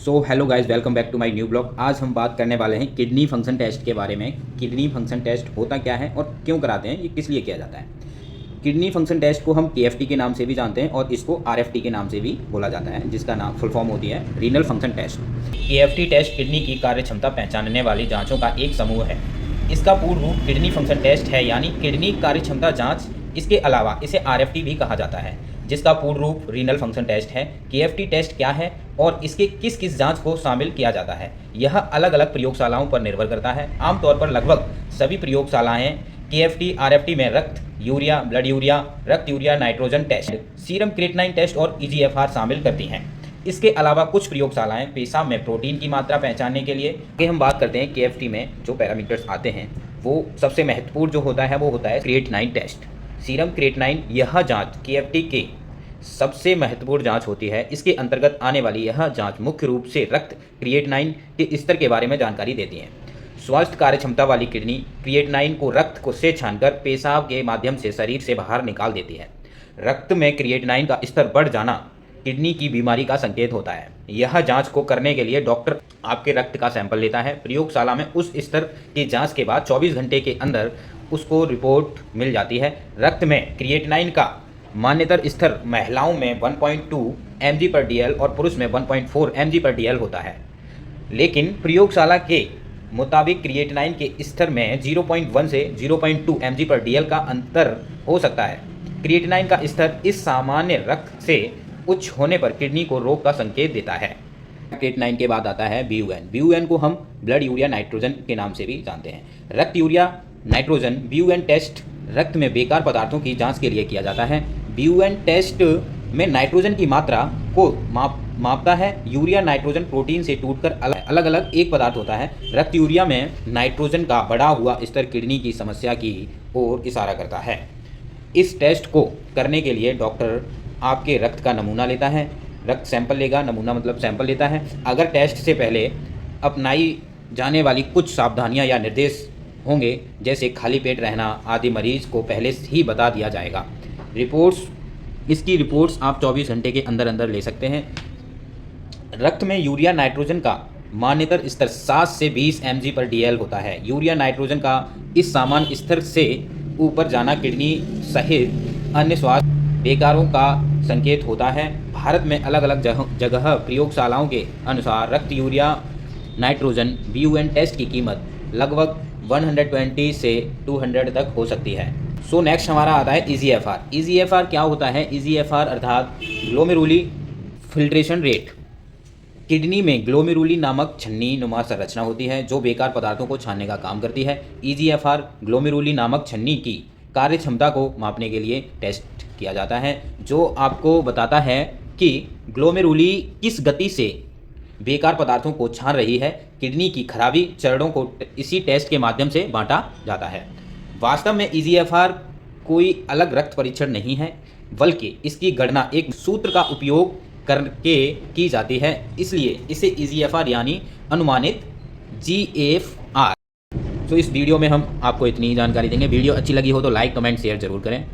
So hello guys, welcome back to my new blog. आज हम बात करने वाले हैं किडनी फंक्शन टेस्ट के बारे में। किडनी फंक्शन टेस्ट होता क्या है और क्यों कराते हैं, ये किस लिए किया जाता है। किडनी फंक्शन टेस्ट को हम केएफटी के नाम से भी जानते हैं और इसको आरएफटी के नाम से भी बोला जाता है, जिसका नाम फुल फॉर्म होती है renal function test. KFT test kidney की कार्य क्षमता पहचानने वाली जाँचों का एक समूह है। इसका पूर्ण रूप किडनी फंक्शन टेस्ट है, यानी किडनी कार्य क्षमता जाँच। इसके अलावा इसे आरएफटी भी कहा जाता है, जिसका पूर्ण रूप रीनल फंक्शन टेस्ट है। केएफटी टेस्ट क्या है और इसके किस किस जांच को शामिल किया जाता है, यह अलग अलग प्रयोगशालाओं पर निर्भर करता है। आमतौर पर लगभग सभी प्रयोगशालाएं केएफटी आरएफटी में रक्त यूरिया, ब्लड यूरिया, रक्त urea nitrogen test, serum creatinine test और ईजीएफआर शामिल करती हैं। इसके अलावा कुछ प्रयोगशालाएं पेशाब में प्रोटीन की मात्रा पहचानने के लिए हम बात करते हैं। केएफटी में जो पैरामीटर्स आते हैं वो सबसे महत्वपूर्ण जो होता है वो होता है क्रिएटिनिन टेस्ट, सीरम क्रिएटिनिन। यह जांच केएफटी के सबसे महत्वपूर्ण जांच होती है। इसके अंतर्गत आने वाली यह जांच मुख्य रूप से रक्त क्रिएटिनिन के स्तर के बारे में जानकारी देती है। स्वास्थ्य कार्यक्षमता वाली किडनी क्रिएटिनिन को रक्त को से छानकर पेशाब के माध्यम से शरीर से बाहर निकाल देती है। रक्त में क्रिएटिनिन का स्तर बढ़ जाना किडनी की बीमारी का संकेत होता है। यह जांच को करने के लिए डॉक्टर आपके रक्त का सैंपल लेता है। प्रयोगशाला में उस स्तर की जांच के बाद 24 घंटे के अंदर उसको रिपोर्ट मिल जाती है। रक्त में क्रिएटिनिन का मान्यतर स्तर महिलाओं में 1.2 mg/dl और पुरुष में 1.4 mg/dl होता है, लेकिन प्रयोगशाला के मुताबिक क्रिएटिनिन के स्तर में 0.1 से 0.2 mg/dl का अंतर हो सकता है। क्रिएटिनिन का स्तर इस सामान्य रक्त से उच्च होने पर किडनी को रोग का संकेत देता है। क्रिएटिनिन के बाद आता है BUN। BUN को हम ब्लड यूरिया नाइट्रोजन के नाम से भी जानते हैं। रक्त यूरिया नाइट्रोजन BUN टेस्ट रक्त में बेकार पदार्थों की जांच के लिए किया जाता है। BUN टेस्ट में नाइट्रोजन की मात्रा को मापता है। यूरिया नाइट्रोजन प्रोटीन से टूटकर अलग अलग एक पदार्थ होता है। रक्त यूरिया में नाइट्रोजन का बढ़ा हुआ स्तर किडनी की समस्या की ओर इशारा करता है। इस टेस्ट को करने के लिए डॉक्टर आपके रक्त का नमूना लेता है। रक्त सैंपल लेगा, नमूना मतलब सैंपल लेता है। अगर टेस्ट से पहले अपनाई जाने वाली कुछ सावधानियां या निर्देश होंगे, जैसे खाली पेट रहना आदि, मरीज को पहले ही बता दिया जाएगा। इसकी रिपोर्ट्स आप 24 घंटे के अंदर अंदर ले सकते हैं। रक्त में यूरिया नाइट्रोजन का मान्यतर स्तर 7 से 20 mg/dl होता है। यूरिया नाइट्रोजन का इस सामान्य स्तर से ऊपर जाना किडनी सहित अन्य स्वास्थ्य बेकारों का संकेत होता है। भारत में अलग अलग जगह प्रयोगशालाओं के अनुसार रक्त यूरिया नाइट्रोजन BUN टेस्ट की कीमत लगभग 120 से 200 तक हो सकती है। सो नेक्स्ट हमारा आता है EGFR। EGFR क्या होता है? EGFR अर्थात ग्लोमेरुली फिल्ट्रेशन रेट। किडनी में ग्लोमेरुली नामक छन्नी नुमा संरचना होती है जो बेकार पदार्थों को छानने का काम करती है। EGFR ग्लोमेरुली नामक छन्नी की कार्य क्षमता को मापने के लिए टेस्ट किया जाता है, जो आपको बताता है कि ग्लोमेरुली किस गति से बेकार पदार्थों को छान रही है। किडनी की खराबी चरणों को इसी टेस्ट के माध्यम से बांटा जाता है। वास्तव में EGFR कोई अलग रक्त परीक्षण नहीं है, बल्कि इसकी गणना एक सूत्र का उपयोग करके की जाती है, इसलिए इसे EGFR यानी अनुमानित GFR। तो इस वीडियो में हम आपको इतनी ही जानकारी देंगे। वीडियो अच्छी लगी हो तो लाइक, कमेंट, शेयर जरूर करें।